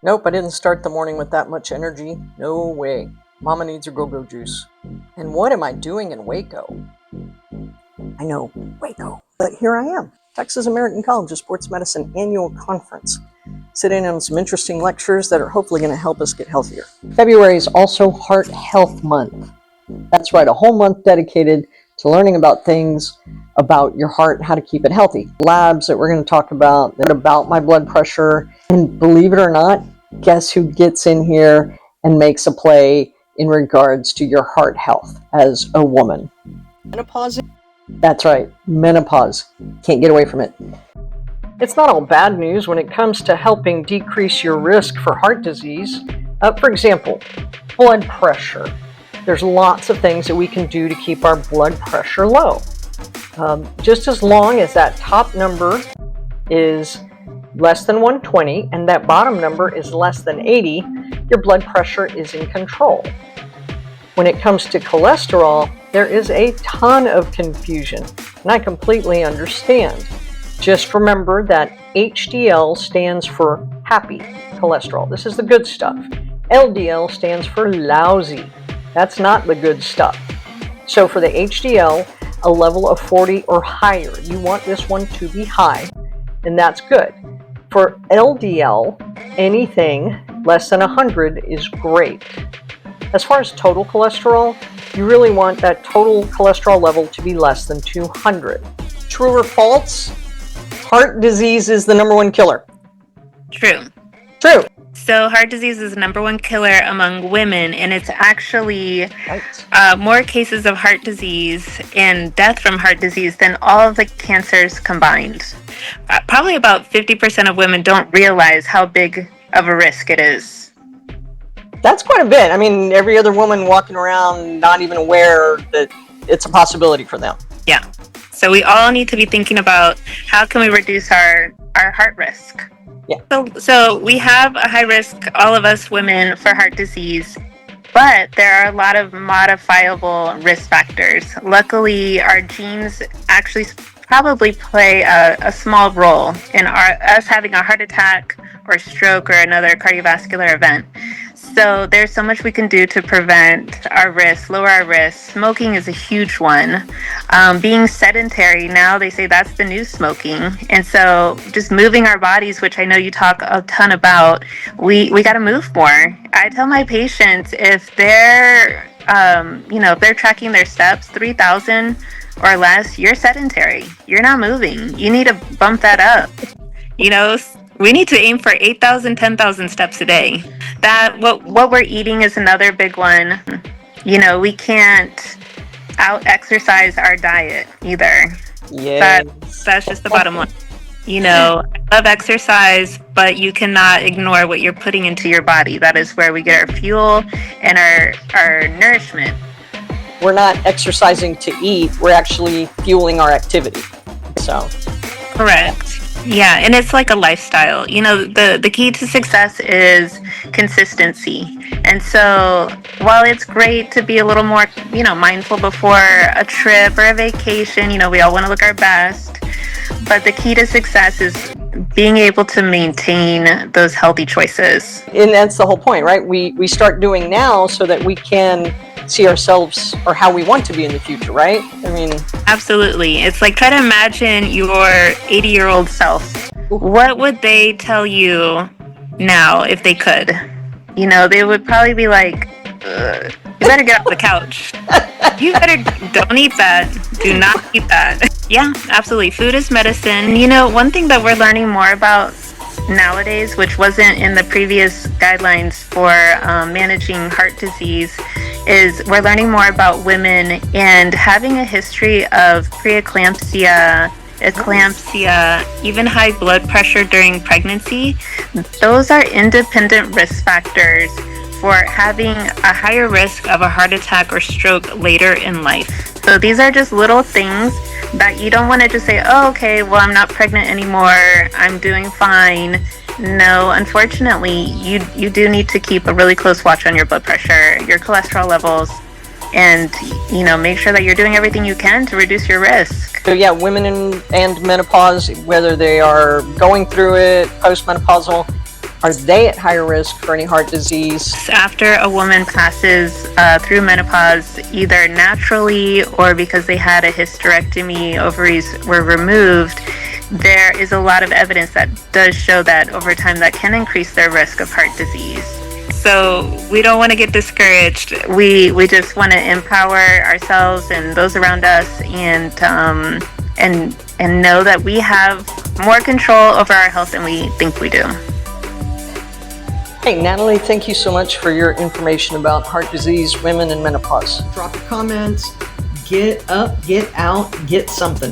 Nope, I didn't start the morning with that much energy. No way. Mama needs her go-go juice. And what am I doing in Waco? I know, Waco. But here I am, Texas American College of Sports Medicine annual conference, sitting on some interesting lectures that are hopefully going to help us get healthier. February is also Heart Health Month. That's right, a whole month dedicated to learning about things about your heart, how to keep it healthy. Labs that we're going to talk about my blood pressure. And believe it or not, guess who gets in here and makes a play in regards to your heart health as a woman? Menopause? That's right, menopause. Can't get away from it. It's not all bad news when it comes to helping decrease your risk for heart disease. For example, blood pressure. There's lots of things that we can do to keep our blood pressure low. Just as long as that top number is less than 120 and that bottom number is less than 80, your blood pressure is in control. When it comes to cholesterol, there is a ton of confusion, and I completely understand. Just remember that HDL stands for happy cholesterol. This is the good stuff. LDL stands for lousy. That's not the good stuff. So for the HDL, a level of 40 or higher. You want this one to be high, and that's good. For LDL, anything less than 100 is great. As far as total cholesterol, you really want that total cholesterol level to be less than 200. True or false? Heart disease is the number one killer. True. True. So heart disease is the number one killer among women, and it's actually more cases of heart disease and death from heart disease than all of the cancers combined. Probably about 50% of women don't realize how big of a risk it is. That's quite a bit. I mean, every other woman walking around not even aware that it's a possibility for them. Yeah. So we all need to be thinking about how can we reduce our heart risk. Yeah. So we have a high risk, all of us women, for heart disease, but there are a lot of modifiable risk factors. Luckily, our genes actually probably play a small role in us having a heart attack or stroke or another cardiovascular event. So there's so much we can do to prevent our risk, lower our risk. Smoking is a huge one. Being sedentary, now they say that's the new smoking. And so just moving our bodies, which I know you talk a ton about, we got to move more. I tell my patients if they're, if they're tracking their steps, 3,000 or less, you're sedentary. You're not moving. You need to bump that up. We need to aim for 8,000, 10,000 steps a day. That what we're eating is another big one. We can't out-exercise our diet either. Yeah. That's just the bottom line. I love exercise, but you cannot ignore what you're putting into your body. That is where we get our fuel and our nourishment. We're not exercising to eat. We're actually fueling our activity. So. Correct. Yeah, and it's like a lifestyle. The key to success is consistency. And so while it's great to be a little more, mindful before a trip or a vacation, we all want to look our best. But the key to success is being able to maintain those healthy choices. And that's the whole point, right? We start doing now so that we can see ourselves or how we want to be in the future, right? Absolutely. It's like, try to imagine your 80-year-old self. What would they tell you now if they could? They would probably be like, you better get off the couch. You better don't eat that. Do not eat that. Yeah, absolutely. Food is medicine. One thing that we're learning more about nowadays, which wasn't in the previous guidelines for managing heart disease, is we're learning more about women and having a history of preeclampsia, eclampsia, even high blood pressure during pregnancy. Those are independent risk factors for having a higher risk of a heart attack or stroke later in life. So these are just little things that you don't want to just say, oh, okay, well, I'm not pregnant anymore, I'm doing fine. No, unfortunately, you do need to keep a really close watch on your blood pressure, your cholesterol levels, and make sure that you're doing everything you can to reduce your risk. So yeah, women and menopause, whether they are going through it, postmenopausal, Are they at higher risk for any heart disease? After a woman passes through menopause, either naturally or because they had a hysterectomy, ovaries were removed, there is a lot of evidence that does show that over time that can increase their risk of heart disease. So we don't want to get discouraged. We just want to empower ourselves and those around us, and know that we have more control over our health than we think we do. Hey, Natalie, thank you so much for your information about heart disease, women, and menopause. Drop your comments, get up, get out, get something.